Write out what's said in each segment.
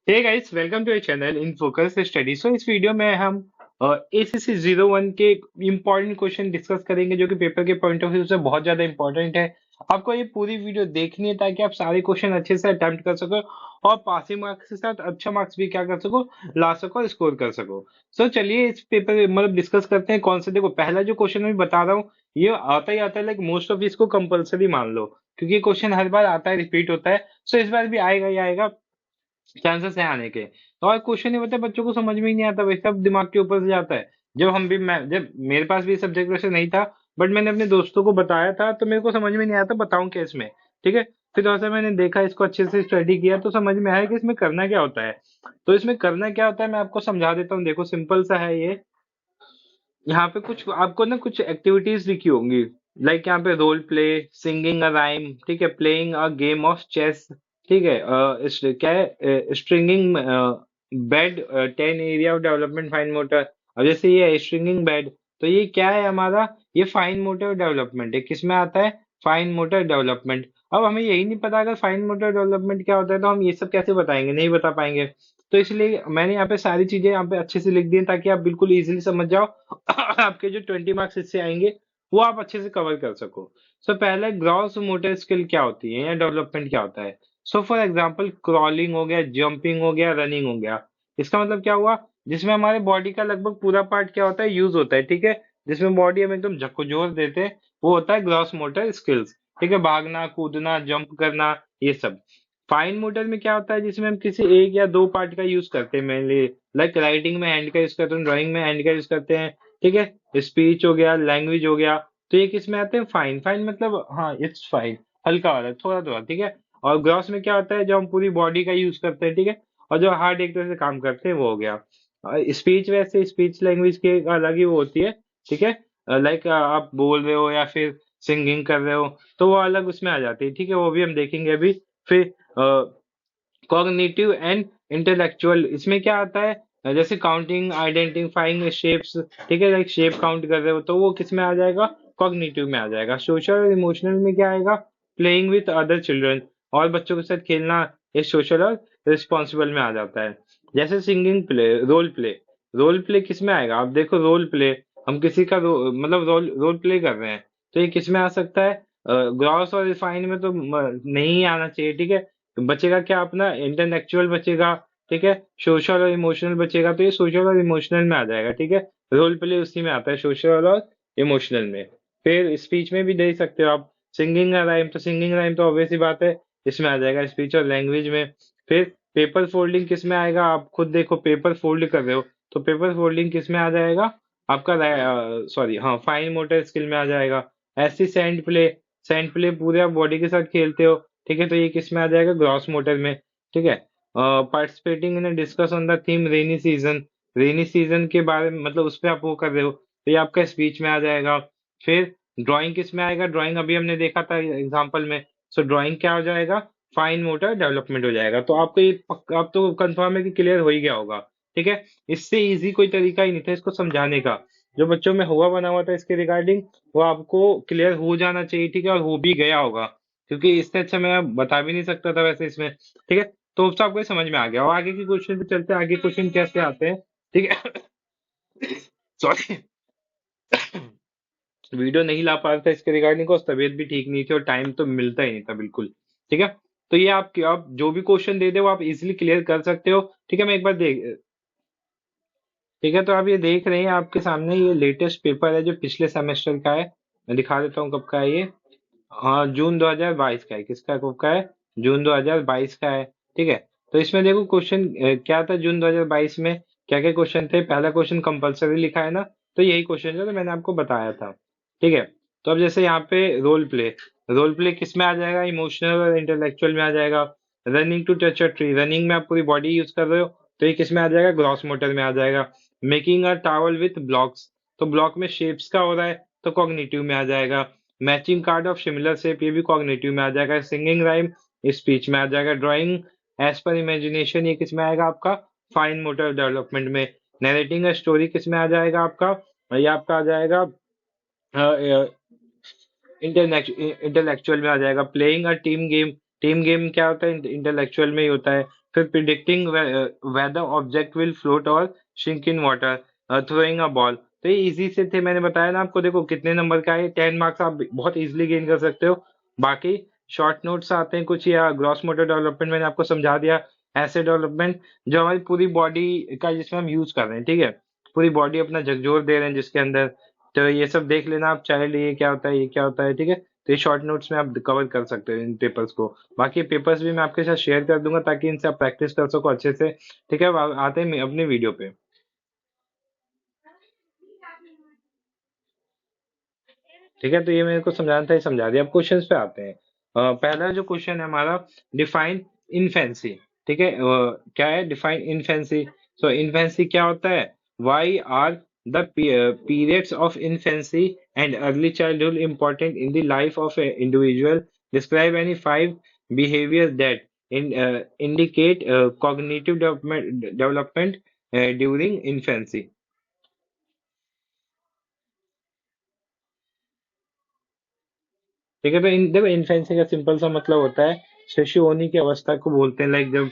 Hey guys, welcome to your channel in focus study. So इस video में हम ACC 01 के इम्पोर्टेंट क्वेश्चन डिस्कस करेंगे जो कि पेपर के पॉइंट ऑफ व्यू से बहुत ज्यादा इंपॉर्टेंट है। आपको ये पूरी वीडियो देखनी है ताकि आप सारे क्वेश्चन अच्छे से अटेम्प्ट कर सको और पासिंग मार्क्स के साथ अच्छा मार्क्स भी क्या कर सको, ला सको और स्कोर कर सको। सो चलिए इस पेपर मतलब डिस्कस करते हैं। कौन सा, देखो पहला जो क्वेश्चन मैं बता रहा हूँ ये आता ही आता है, लाइक मोस्ट ऑफ इसको कंपलसरी मान लो क्योंकि क्वेश्चन हर बार आता है, रिपीट होता है। सो इस बार भी आएगा ही आएगा, चांसेस है आने के। तो और क्वेश्चन नहीं बता, बच्चों को समझ में ही नहीं आता, वही सब दिमाग के ऊपर से जाता है। जब मेरे पास भी सब्जेक्ट वैसे नहीं था, बट मैंने अपने दोस्तों को बताया था तो मेरे को समझ में नहीं आया था, बताऊं क्या इसमें। ठीक है, फिर थोड़ा सा मैंने देखा, इसको अच्छे से स्टडी किया तो समझ में आया कि इसमें करना क्या होता है। तो इसमें करना क्या होता है मैं आपको समझा देता हूँ। देखो सिंपल सा है ये। यहाँ पे कुछ आपको ना कुछ एक्टिविटीज लिखी होंगी, लाइक यहाँ पे role play, singing a rhyme, ठीक है, playing a game of chess, ठीक है, क्या है, stringing bead, 10 area of development fine motor. अब जैसे ये है स्ट्रिंगिंग बेड, तो ये क्या है हमारा, ये फाइन मोटर डेवलपमेंट है। किसमें आता है? Fine motor development. अब हमें यही नहीं पता अगर फाइन मोटर डेवलपमेंट क्या होता है तो हम ये सब कैसे बताएंगे, नहीं बता पाएंगे। तो इसलिए मैंने यहाँ पे सारी चीजें यहाँ पे अच्छे से लिख दी हैं ताकि आप बिल्कुल इजीली समझ जाओ। आपके जो 20 मार्क्स इससे आएंगे वो आप अच्छे से कवर कर सको। सो पहले ग्रॉस मोटर स्किल क्या होती है या डेवलपमेंट क्या होता है। सो फॉर एग्जांपल क्रॉलिंग हो गया, जंपिंग हो गया, रनिंग हो गया। इसका मतलब क्या हुआ, जिसमें हमारे बॉडी का लगभग पूरा पार्ट क्या होता है, यूज होता है। ठीक है, जिसमें बॉडी हम एकदम झकझोर देते हैं वो होता है ग्रॉस मोटर स्किल्स। ठीक है, भागना, कूदना, जंप करना, ये सब। फाइन मोटर में क्या होता है, जिसमें हम किसी एक या दो पार्ट का यूज करते हैं मेनली, लाइक राइटिंग में हैंड का यूज करते हैं, ड्राइंग में हैंड का यूज करते हैं। ठीक है, स्पीच हो गया, लैंग्वेज हो गया। तो ये किस में आते हैं? फाइन। फाइन मतलब हाँ, इट्स फाइन, हल्का वाला, थोड़ा थोड़ा। ठीक है, और ग्रॉस में क्या होता है, जो हम पूरी बॉडी का यूज करते हैं। ठीक है, और जो हार्ड एक तरह से काम करते हैं वो हो गया। स्पीच, वैसे स्पीच लैंग्वेज की एक अलग ही वो होती है। ठीक है, लाइक आप बोल रहे हो या फिर सिंगिंग कर रहे हो तो वो अलग उसमें आ जाती है। ठीक है, वो भी हम देखेंगे अभी। फिर कॉग्निटिव एंड इंटेलेक्चुअल, इसमें क्या आता है, जैसे काउंटिंग, आइडेंटिफाइंग शेप्स। ठीक है, लाइक शेप काउंट कर रहे हो तो वो किस में आ जाएगा, कॉग्निटिव में आ जाएगा। सोशल और इमोशनल में क्या आएगा, प्लेइंग विथ अदर चिल्ड्रन, और बच्चों के साथ खेलना, ये सोशल और रिस्पॉन्सिबल में आ जाता है। जैसे singing play, role play. Role play किस में आएगा, आप देखो रोल प्ले, हम किसी का मतलब रोल रोल प्ले कर रहे हैं तो ये किस में आ सकता है, ग्रॉस और रिफाइन में तो नहीं आना चाहिए। ठीक है, तो बचेगा क्या अपना, इंटेलेक्चुअल बचेगा। ठीक है, सोशल और इमोशनल बचेगा, तो ये सोशल और इमोशनल में आ जाएगा। ठीक है, रोल प्ले उसी में आता है, सोशल और इमोशनल में। फिर स्पीच में भी दे सकते हो आप, सिंगिंग राइम, तो सिंगिंग राइम तो ऑब्वियस सी बात है इसमें आ जाएगा, स्पीच और लैंग्वेज में। फिर पेपर फोल्डिंग किस में आएगा, आप खुद देखो, पेपर फोल्ड कर रहे हो तो पेपर फोल्डिंग किस में आ जाएगा आपका, सॉरी हाँ, फाइन मोटर स्किल में आ जाएगा। ऐसी सैंड प्ले, सैंड प्ले पूरे आप बॉडी के साथ खेलते हो। ठीक है, तो ये किस में आ जाएगा, ग्रॉस मोटर में। ठीक है, participating in discuss on the theme rainy season, rainy season के बारे में मतलब उस पर आप वो कर रहे हो तो ये आपका स्पीच में आ जाएगा। फिर ड्राइंग किस में आएगा, ड्राइंग अभी हमने देखा था एग्जाम्पल में। सो ड्राइंग क्या हो जाएगा, फाइन मोटर डेवलपमेंट हो जाएगा। तो आपको ये आप तो कंफर्म है कि क्लियर हो ही गया होगा। ठीक है, इससे इजी कोई तरीका ही नहीं था इसको समझाने का। जो बच्चों में हुआ बना हुआ था इसके रिगार्डिंग वो आपको क्लियर हो जाना चाहिए। ठीक है, और हो भी गया होगा क्योंकि इससे अच्छा मैं बता भी नहीं सकता था वैसे इसमें। ठीक है, तो उससे आपको ये समझ में आ गया। और आगे की क्वेश्चन पे चलते हैं, आगे क्वेश्चन कैसे आते हैं। ठीक है, सॉरी, वीडियो नहीं ला पा रहा था इसके रिगार्डिंग को, तबीयत भी ठीक नहीं थी और टाइम तो मिलता ही नहीं था बिल्कुल। ठीक है, तो ये आप जो भी क्वेश्चन दे दे वो आप इजीली क्लियर कर सकते हो। ठीक है, मैं एक बार देख, ठीक है, तो आप ये देख रहे हैं आपके सामने, ये लेटेस्ट पेपर है जो पिछले सेमेस्टर का है। मैं दिखा देता हूँ कब का है ये। हाँ, जून 2022 का है। किसका, कब का है, जून 2022 का है। ठीक है, तो इसमें देखो क्वेश्चन क्या था जून 2022 में, क्या क्या क्वेश्चन थे। पहला क्वेश्चन कंपलसरी लिखा है ना, तो यही क्वेश्चन जो तो मैंने आपको बताया था। ठीक है, तो अब जैसे यहाँ पे रोल प्ले, रोल प्ले किस में आ जाएगा, इमोशनल और इंटेलेक्चुअल में आ जाएगा। Running to touch a tree, running में आप पूरी बॉडी यूज कर रहे हो तो ये किस में आ जाएगा, ग्रॉस मोटर में आ जाएगा। Making a towel with blocks, तो ब्लॉक में शेप्स का हो रहा है तो कॉग्निटिव में आ जाएगा। Matching card of similar shape, ये भी कॉग्निटिव में आ जाएगा। सिंगिंग राइम, स्पीच में आ जाएगा। ड्राइंग एज पर इमेजिनेशन, ये किस में आएगा आपका, फाइन मोटर डेवलपमेंट में। नरेटिंग अ स्टोरी किस में आ जाएगा आपका, ये आपका आ जाएगा इंटेलेक्चुअल में आ जाएगा। Playing a team game, team game क्या होता है, इंटेलेक्चुअल में ही होता है। फिर predicting whether object will float और shrink in water, throwing a ball. तो ये इजी से थे, मैंने बताया ना आपको। देखो कितने नंबर का है, 10 मार्क्स आप बहुत इजीली गेन कर सकते हो। बाकी शॉर्ट नोट्स आते हैं कुछ, या ग्रॉस मोटर डेवलपमेंट मैंने आपको समझा दिया। ऐसे डेवलपमेंट जो हमारी पूरी बॉडी का, जिसमें हम यूज कर रहे हैं, ठीक है, पूरी बॉडी अपना झकझोर दे रहे हैं जिसके अंदर। तो ये सब देख लेना आप, चाइल्ड ये क्या होता है, ये क्या होता है, ठीक है। तो ये शॉर्ट नोट्स में आप कवर कर सकते हो इन पेपर्स को। बाकी पेपर्स भी मैं आपके साथ शेयर कर दूंगा ताकि इनसे आप प्रैक्टिस कर सको अच्छे से। ठीक है, अब आते हैं अपने वीडियो पे। ठीक है, तो ये मेरे को समझाना था, ये समझा दिया। अब क्वेश्चंस पे आते हैं। पहला जो क्वेश्चन है हमारा, डिफाइन इनफेंसी। ठीक है, क्या है डिफाइन इनफेंसी? सो इनफेंसी क्या होता है? Why are the periods of infancy and early childhood important in the life of an individual? Describe any five behaviors that indicate cognitive development during infancy. ठीक है, तो देखो इन्फेंसी का सिंपल सा मतलब होता है शिशु होने की अवस्था को बोलते हैं। लाइक जब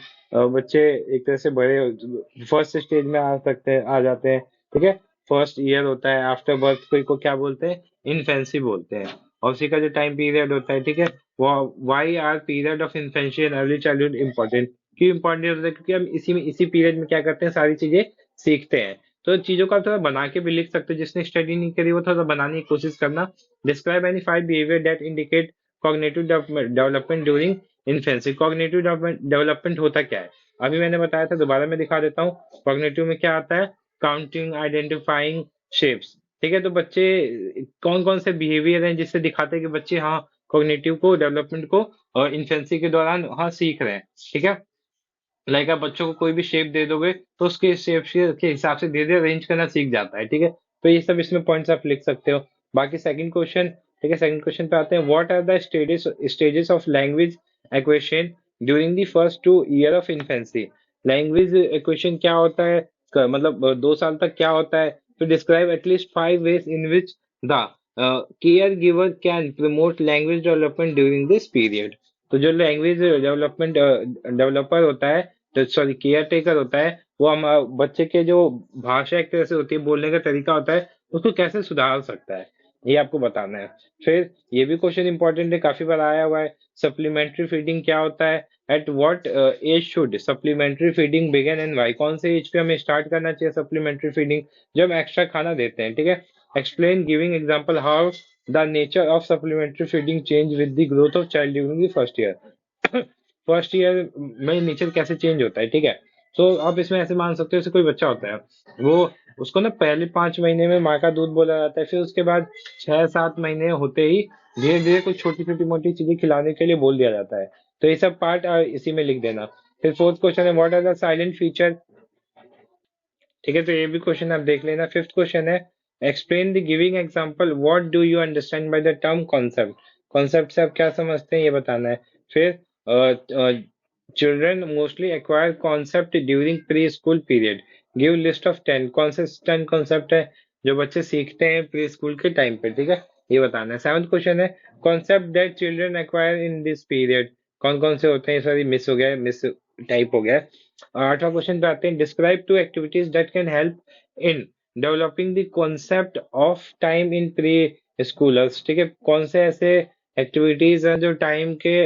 बच्चे एक तरह से बड़े फर्स्ट स्टेज में आ सकते हैं, आ जाते हैं। ठीक है, फर्स्ट ईयर होता है आफ्टर बर्थ, कोई को क्या बोलते हैं? इन्फेंसी बोलते हैं। और उसी का जो टाइम पीरियड होता है, ठीक है, वो why are period of infancy and early childhood important. क्यों इंपॉर्टेंट होता है? क्योंकि हम इसी पीरियड में क्या करते हैं, सारी चीजें सीखते हैं। तो चीजों का थोड़ा बना के भी लिख सकते हो, जिसने स्टडी नहीं करी वो थोड़ा बनाने की कोशिश करना। Describe any five behaviour that indicate cognitive development during infancy. Cognitive development होता क्या है, अभी मैंने बताया था, दोबारा मैं दिखा देता हूँ। कॉग्निटिव में क्या आता है? Counting, identifying shapes. ठीक है, तो बच्चे कौन कौन से बिहेवियर हैं जिससे दिखाते हैं कि बच्चे हाँ कॉग्निटिव को, डेवलपमेंट को और इन्फेंसी के दौरान हाँ सीख रहे हैं। ठीक है, लाइक आप बच्चों को कोई भी शेप दे दोगे तो उसके शेप के हिसाब से धीरे धीरे अरेंज करना सीख जाता है। ठीक है, तो ये सब इसमें पॉइंट्स आप लिख सकते हो। बाकी सेकंड क्वेश्चन, ठीक है, सेकंड क्वेश्चन पे आते हैं। What are the stages of language acquisition during the first 2 year of infancy? Language acquisition क्या होता है, मतलब 2 साल तक क्या होता है? तो describe at least 5 ways in which the care giver can promote language development during this period. तो जो लैंग्वेज डेवलपमेंट डेवलपर होता है, तो सॉरी केयर टेकर होता है, वो हम बच्चे के जो भाषा एक तरह से होती है, बोलने का तरीका होता है, उसको कैसे सुधार सकता है, ये आपको बताना है। फिर ये भी क्वेश्चन इंपॉर्टेंट है, काफी बार आया हुआ है। सप्लीमेंट्री फीडिंग क्या होता है? At what age should supplementary feeding begin and why? कौन से एज पे हमें स्टार्ट करना चाहिए सप्लीमेंट्री फीडिंग? जब हम एक्स्ट्रा खाना देते हैं। ठीक है, explain giving example how the nature of supplementary feeding change with the growth of child during the first year. First year में नेचर कैसे चेंज होता है। ठीक है, तो आप इसमें ऐसे मान सकते हो, जैसे कोई बच्चा होता है, वो उसको ना पहले 5 महीने में माँ का दूध बोला जाता है, फिर उसके बाद 6-7 महीने होते ही धीरे धीरे कुछ छोटी छोटी मोटी चीजें खिलाने के लिए बोल दिया जाता है। तो ये सब पार्ट इसी में लिख देना। फिर फोर्थ क्वेश्चन है, what are the silent feature? ठीक है, तो ये भी क्वेश्चन आप देख लेना। फिफ्थ क्वेश्चन है, explain the giving example what do you understand by the term concept? Concept से आप क्या समझते हैं, ये बताना है। फिर children mostly acquire concept during preschool period. Give list of 10 कौन से 10 कॉन्सेप्ट है जो बच्चे सीखते हैं प्री स्कूल के टाइम पे। ठीक है, ये बताना है। सेवंथ क्वेश्चन है, concept that children acquire in this period. कौन कौन से होते हैं? सॉरी मिस हो गया, मिस टाइप हो गया। आठवां क्वेश्चन पे आते हैं, describe two activities that can help in developing the concept of time in preschoolers. ठीक है, कौन से ऐसे एक्टिविटीज हैं जो टाइम के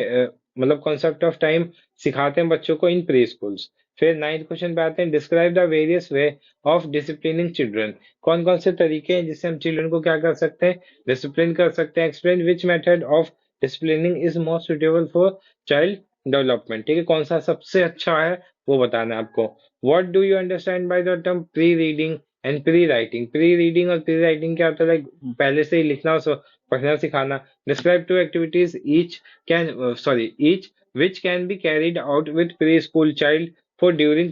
मतलब कॉन्सेप्ट ऑफ टाइम सिखाते हैं बच्चों को इन प्री स्कूल्स। फिर नाइन्थ क्वेश्चन पे आते हैं, describe the various way of disciplining children. कौन कौन से तरीके हैं जिससे हम चिल्ड्रन को क्या कर सकते हैं, डिसिप्लिन कर सकते हैं। Explain which method of disciplining is most suitable for child development. ठीक है, कौन सा सबसे अच्छा है वो बताना है आपको। What do you understand by the term pre reading and pre writing? Pre reading और प्री राइटिंग क्या होता है? Like, पहले से ही लिखना और पढ़ना सिखाना। Describe two activities each which can be carried out with preschool child for during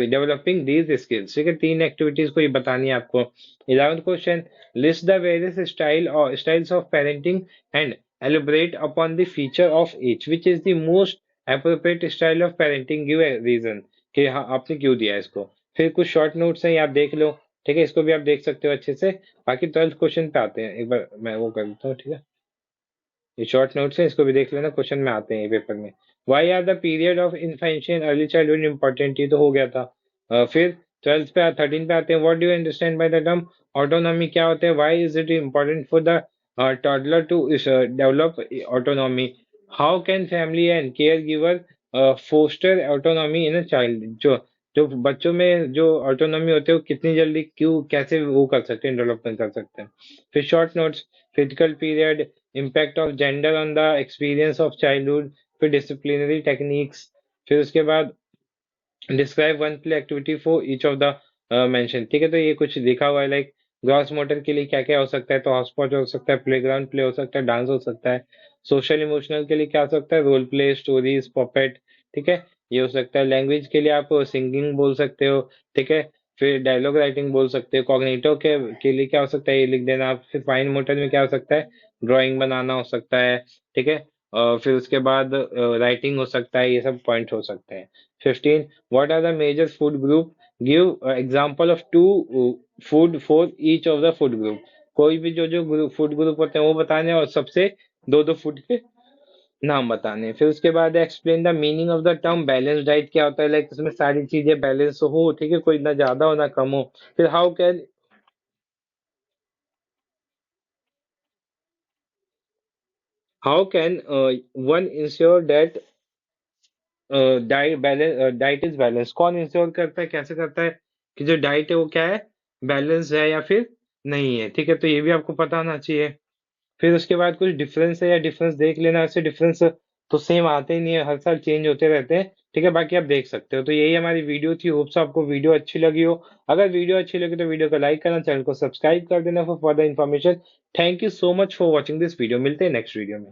developing these skills। ठीक है, 3 एक्टिविटीज को ये बतानी है आपको। 11th question, list the various styles of parenting and elaborate upon the feature of each, which is the most appropriate style of parenting, give a reason कि हाँ आपने क्यों दिया है इसको। फिर कुछ शॉर्ट नोट्स हैं, ये आप देख लो। ठीक है, इसको भी आप देख सकते हो अच्छे से। बाकी 12th क्वेश्चन पे आते हैं, एक बार मैं वो कर देता हूँ। ठीक है, ये शॉर्ट नोट्स है, इसको भी देख लेना, क्वेश्चन में आते हैं ये पेपर में। Why are the period of infancy early childhood important, ये तो हो गया था। फिर 12 पे 13 पे आते हैं, what do you understand by the term autonomy, क्या होता है, why is it important for the toddler to develop autonomy, how can family and caregiver foster autonomy in a child, जो जो बच्चों में जो ऑटोनॉमी होते हैं वो कितनी जल्दी क्यों कैसे वो कर सकते हैं, डेवलपमेंट कर सकते हैं। फिर short notes, physical period, impact of gender on the experience of childhood, फिर डिसिप्लिनरी टेक्निक्स, फिर उसके बाद describe one play activity for each of the mention. ठीक है, तो ये कुछ लिखा हुआ है लाइक ग्रॉस मोटर के लिए क्या क्या हो सकता है, तो हॉस्पॉच हो सकता है, प्लेग्राउंड प्ले हो सकता है, डांस हो सकता है। सोशल इमोशनल के लिए क्या हो सकता है, रोल प्ले, स्टोरीज, पॉपेट। ठीक है, ये हो सकता है। लैंग्वेज के लिए आप सिंगिंग बोल सकते हो। ठीक है, फिर डायलॉग राइटिंग बोल सकते हो। कॉग्निटिव के लिए क्या हो सकता है, ये लिख देना आप। फिर फाइन मोटर में क्या हो सकता है, ड्राइंग बनाना हो सकता है। ठीक है, फिर उसके बाद राइटिंग हो सकता है, ये सब पॉइंट हो सकते हैं। 15, what are the major food group, give example of two food for each of the food group, कोई भी जो जो फूड ग्रुप होते हैं वो बताने हैं और सबसे दो दो फूड के नाम बताने हैं। फिर उसके बाद explain the meaning of the term balance diet, क्या होता है, लाइक इसमें सारी चीजें बैलेंस हो। ठीक है, कोई ना ज्यादा हो ना कम हो। फिर how can one ensure that diet is balance, कौन इंश्योर करता है, कैसे करता है कि जो डाइट है वो क्या है, बैलेंस है या फिर नहीं है। ठीक है, तो ये भी आपको पता होना चाहिए। फिर उसके बाद कुछ डिफरेंस है या डिफरेंस देख लेना, ऐसे डिफरेंस तो सेम आते ही नहीं है, हर साल चेंज होते रहते हैं। ठीक है, बाकी आप देख सकते हो। तो यही हमारी वीडियो थी, होप्स आपको वीडियो अच्छी लगी हो। अगर वीडियो अच्छी लगी तो वीडियो को लाइक करना, चैनल को सब्सक्राइब कर देना for further information. Thank you so much for watching this video, मिलते हैं नेक्स्ट वीडियो में।